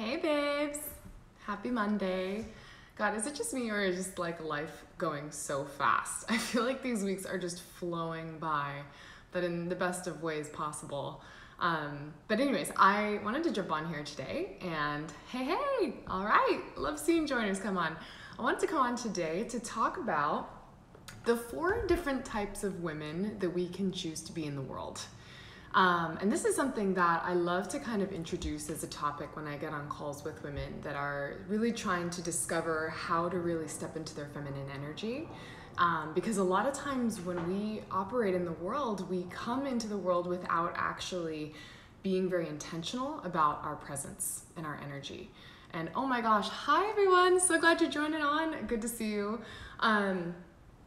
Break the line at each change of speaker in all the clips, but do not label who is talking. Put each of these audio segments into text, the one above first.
Hey babes, happy Monday. God, is it just me or is just like life going so fast? I feel like these weeks are just flowing by, but in the best of ways possible. But anyways, I wanted to jump on here today and hey, all right, love seeing joiners come on. I wanted to come on today to talk about the 4 different types of women that we can choose to be in the world. And this is something that I love to kind of introduce as a topic when I get on calls with women that are really trying to discover how to really step into their feminine energy. Because a lot of times when we operate in the world, we come into the world without actually being very intentional about our presence and our energy. And oh my gosh, hi everyone, so glad you're joining on, good to see you.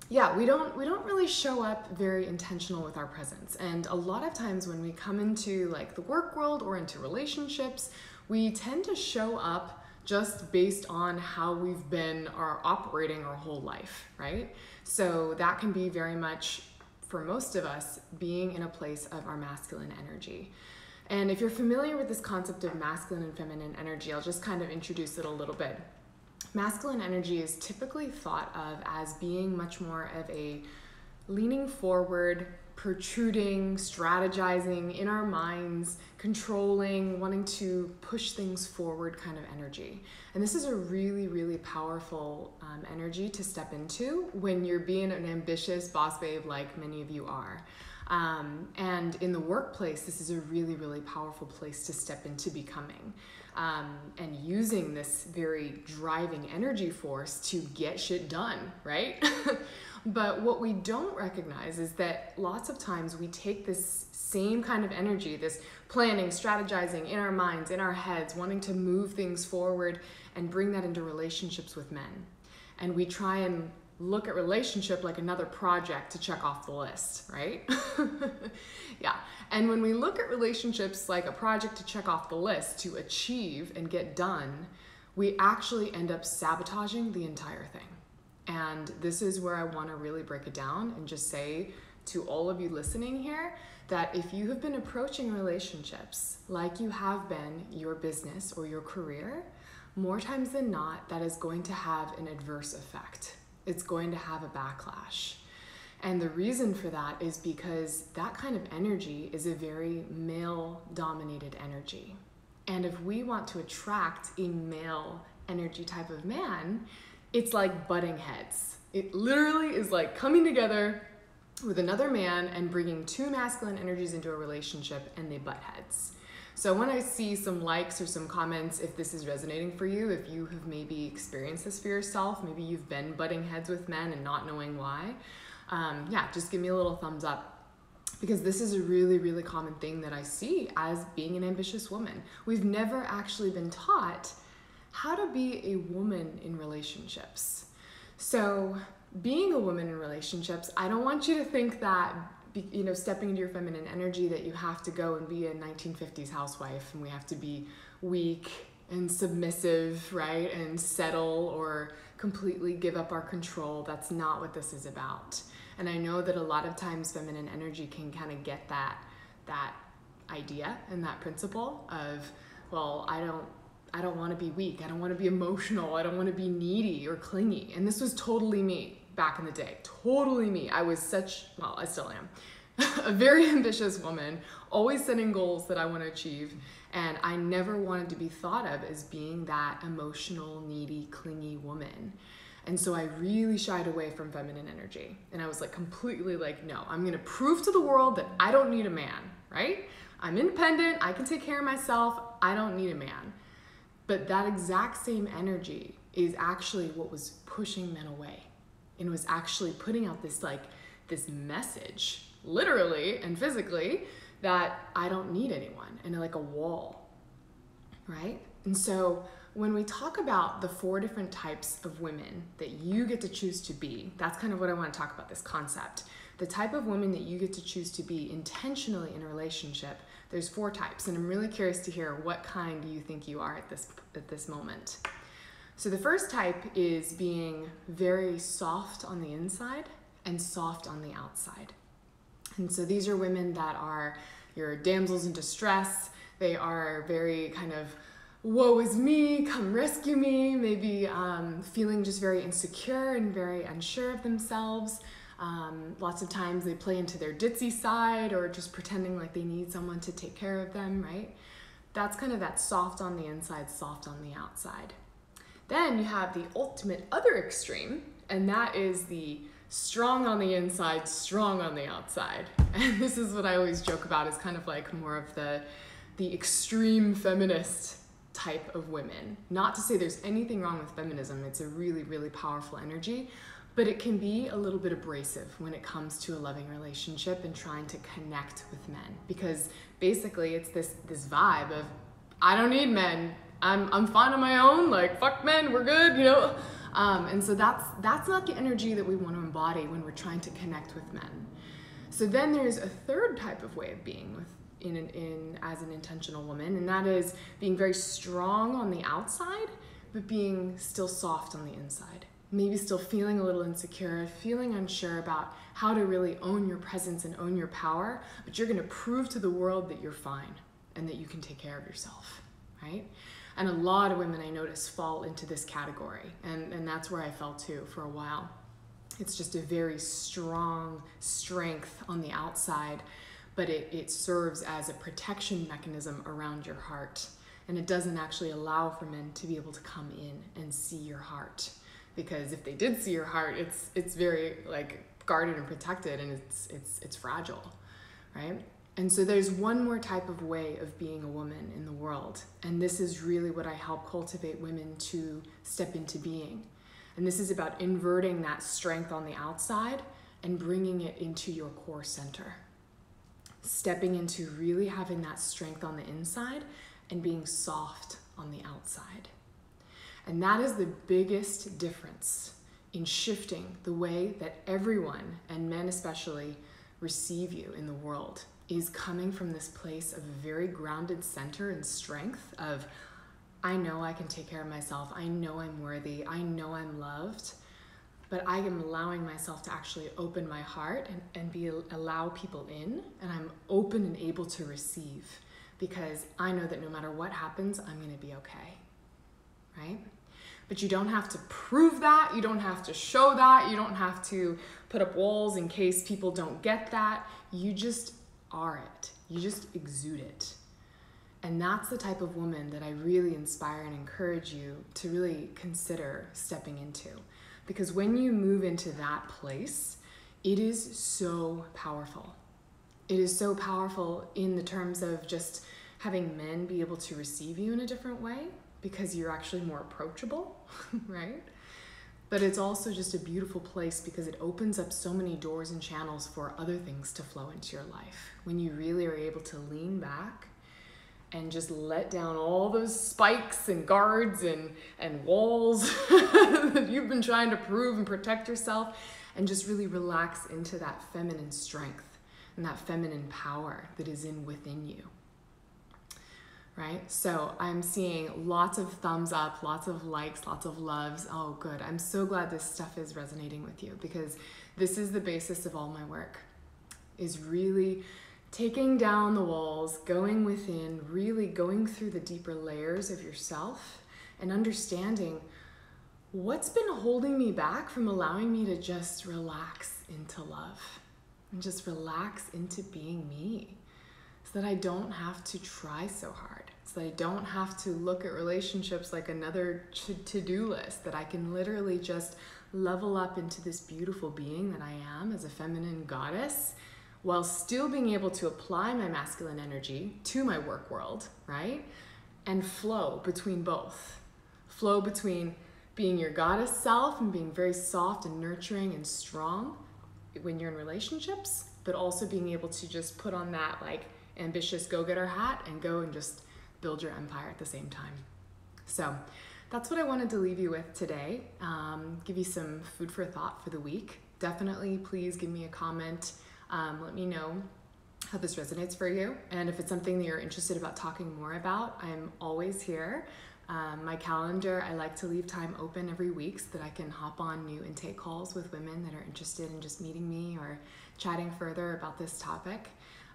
Yeah, we don't really show up very intentional with our presence. And a lot of times when we come into like the work world or into relationships, we tend to show up just based on how we've been operating our whole life, right? So that can be very much, for most of us, being in a place of our masculine energy. And if you're familiar with this concept of masculine and feminine energy, I'll just kind of introduce it a little bit. Masculine energy is typically thought of as being much more of a leaning forward, protruding, strategizing in our minds, controlling, wanting to push things forward kind of energy. And this is a really, really powerful energy to step into when you're being an ambitious boss babe like many of you are. And in the workplace, this is a really, really powerful place to step into becoming. And using this very driving energy force to get shit done, right? But what we don't recognize is that lots of times we take this same kind of energy, this planning, strategizing in our minds, in our heads, wanting to move things forward and bring that into relationships with men. And we try and look at relationship like another project to check off the list, right? Yeah. And when we look at relationships like a project to check off the list to achieve and get done, we actually end up sabotaging the entire thing. And this is where I want to really break it down and just say to all of you listening here that if you have been approaching relationships like you have been your business or your career, more times than not, that is going to have an adverse effect. It's going to have a backlash. And the reason for that is because that kind of energy is a very male-dominated energy. And if we want to attract a male energy type of man, it's like butting heads. It literally is like coming together with another man and bringing 2 masculine energies into a relationship and they butt heads. So when I see some likes or some comments, if this is resonating for you, if you have maybe experienced this for yourself, maybe you've been butting heads with men and not knowing why, yeah, just give me a little thumbs up, because this is a really, really common thing that I see as being an ambitious woman. We've never actually been taught how to be a woman in relationships. So being a woman in relationships, I don't want you to think that stepping into your feminine energy that you have to go and be a 1950s housewife and we have to be weak and submissive, right? And settle or completely give up our control. That's not what this is about. And I know that a lot of times feminine energy can kind of get that idea and that principle of, well, I don't want to be weak. I don't want to be emotional. I don't want to be needy or clingy. And this was totally me back in the day. Totally me. I was I still am, a very ambitious woman, always setting goals that I want to achieve. And I never wanted to be thought of as being that emotional, needy, clingy woman. And so I really shied away from feminine energy. And I was like completely like, no, I'm going to prove to the world that I don't need a man, right? I'm independent. I can take care of myself. I don't need a man. But that exact same energy is actually what was pushing men away. And was actually putting out this message, literally and physically, that I don't need anyone, and like a wall, right? And so when we talk about the 4 different types of women that you get to choose to be, that's kind of what I want to talk about, this concept. The type of woman that you get to choose to be intentionally in a relationship, there's 4 types, and I'm really curious to hear what kind you think you are at this moment. So the first type is being very soft on the inside and soft on the outside. And so these are women that are your damsels in distress. They are very kind of woe is me, come rescue me, maybe feeling just very insecure and very unsure of themselves. Lots of times they play into their ditzy side or just pretending like they need someone to take care of them, right? That's kind of that soft on the inside, soft on the outside. Then you have the ultimate other extreme, and that is the strong on the inside, strong on the outside. And this is what I always joke about, is kind of like more of the extreme feminist type of women. Not to say there's anything wrong with feminism, it's a really, really powerful energy, but it can be a little bit abrasive when it comes to a loving relationship and trying to connect with men. Because basically it's this vibe of, I don't need men, I'm fine on my own, like fuck men, we're good, you know? And so that's not the energy that we want to embody when we're trying to connect with men. So then there's a third type of way of being as an intentional woman, and that is being very strong on the outside, but being still soft on the inside. Maybe still feeling a little insecure, feeling unsure about how to really own your presence and own your power, but you're gonna prove to the world that you're fine and that you can take care of yourself, right? And a lot of women I notice fall into this category, and that's where I fell too for a while. It's just a very strong strength on the outside, but it serves as a protection mechanism around your heart. And it doesn't actually allow for men to be able to come in and see your heart. Because if they did see your heart, it's very like guarded and protected, and it's fragile, right? And so there's one more type of way of being a woman in the world. And this is really what I help cultivate women to step into being. And this is about inverting that strength on the outside and bringing it into your core center. Stepping into really having that strength on the inside and being soft on the outside. And that is the biggest difference in shifting the way that everyone, and men especially, receive you in the world, is coming from this place of a very grounded center and strength of, I know I can take care of myself, I know I'm worthy, I know I'm loved, but I am allowing myself to actually open my heart and allow people in, and I'm open and able to receive, because I know that no matter what happens, I'm gonna be okay, right? But you don't have to prove that, you don't have to show that, you don't have to put up walls in case people don't get that. You just are it, you just exude it. And that's the type of woman that I really inspire and encourage you to really consider stepping into. Because when you move into that place, it is so powerful. It is so powerful in the terms of just having men be able to receive you in a different way, because you're actually more approachable, right? But it's also just a beautiful place because it opens up so many doors and channels for other things to flow into your life. When you really are able to lean back and just let down all those spikes and guards and walls that you've been trying to prove and protect yourself, and just really relax into that feminine strength and that feminine power that is within you. Right? So I'm seeing lots of thumbs up, lots of likes, lots of loves. Oh, good. I'm so glad this stuff is resonating with you, because this is the basis of all my work, is really taking down the walls, going within, really going through the deeper layers of yourself and understanding what's been holding me back from allowing me to just relax into love and just relax into being me, so that I don't have to try so hard, so that I don't have to look at relationships like another to-do list, that I can literally just level up into this beautiful being that I am as a feminine goddess, while still being able to apply my masculine energy to my work world, right? And flow between both. Flow between being your goddess self and being very soft and nurturing and strong when you're in relationships, but also being able to just put on that like ambitious go-getter hat and go and just build your empire at the same time. So that's what I wanted to leave you with today. Give you some food for thought for the week. Definitely please give me a comment. Let me know how this resonates for you. And if it's something that you're interested about talking more about, I'm always here. My calendar, I like to leave time open every week so that I can hop on new intake calls with women that are interested in just meeting me or chatting further about this topic.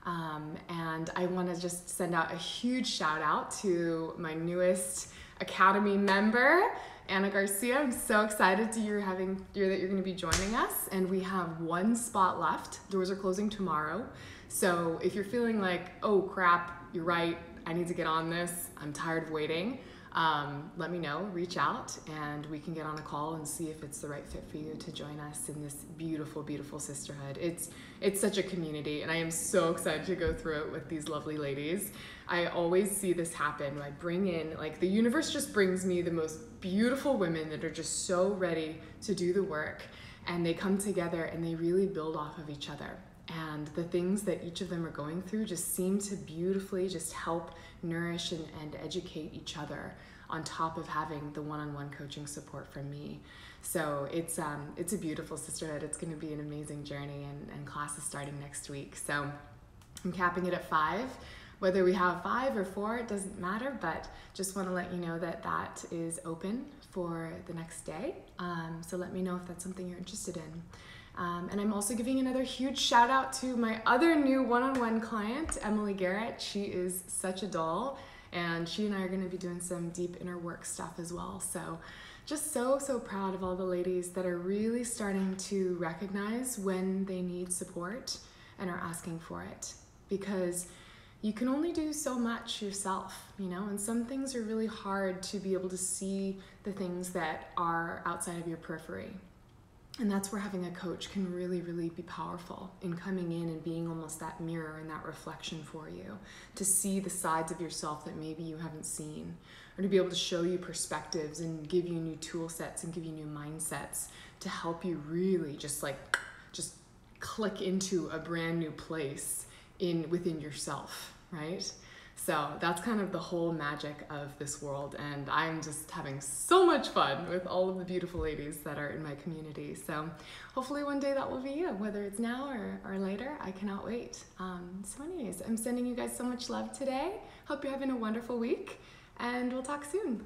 And I want to just send out a huge shout out to my newest Academy member, Anna Garcia. I'm so excited to hear that you're going to be joining us, and we have 1 spot left. Doors are closing tomorrow. So if you're feeling like, oh crap, you're right, I need to get on this, I'm tired of waiting, let me know, reach out, and we can get on a call and see if it's the right fit for you to join us in this beautiful, beautiful sisterhood. It's such a community, and I am so excited to go through it with these lovely ladies. I always see this happen. I bring in, like, the universe just brings me the most beautiful women that are just so ready to do the work, and they come together and they really build off of each other. And the things that each of them are going through just seem to beautifully just help nourish and educate each other, on top of having the one-on-one coaching support from me. So it's a beautiful sisterhood. It's going to be an amazing journey, and class is starting next week. So I'm capping it at 5. Whether we have 5 or 4, it doesn't matter, but just want to let you know that that is open for the next day. So let me know if that's something you're interested in. And I'm also giving another huge shout out to my other new one-on-one client, Emily Garrett. She is such a doll, and she and I are going to be doing some deep inner work stuff as well. So just so proud of all the ladies that are really starting to recognize when they need support and are asking for it, because you can only do so much yourself, you know, and some things are really hard to be able to see the things that are outside of your periphery. And that's where having a coach can really, really be powerful in coming in and being almost that mirror and that reflection for you, to see the sides of yourself that maybe you haven't seen, or to be able to show you perspectives and give you new tool sets and give you new mindsets to help you really just click into a brand new place within yourself, right? So that's kind of the whole magic of this world, and I'm just having so much fun with all of the beautiful ladies that are in my community. So hopefully one day that will be you, whether it's now or later. I cannot wait. So anyways, I'm sending you guys so much love today. Hope you're having a wonderful week, and we'll talk soon.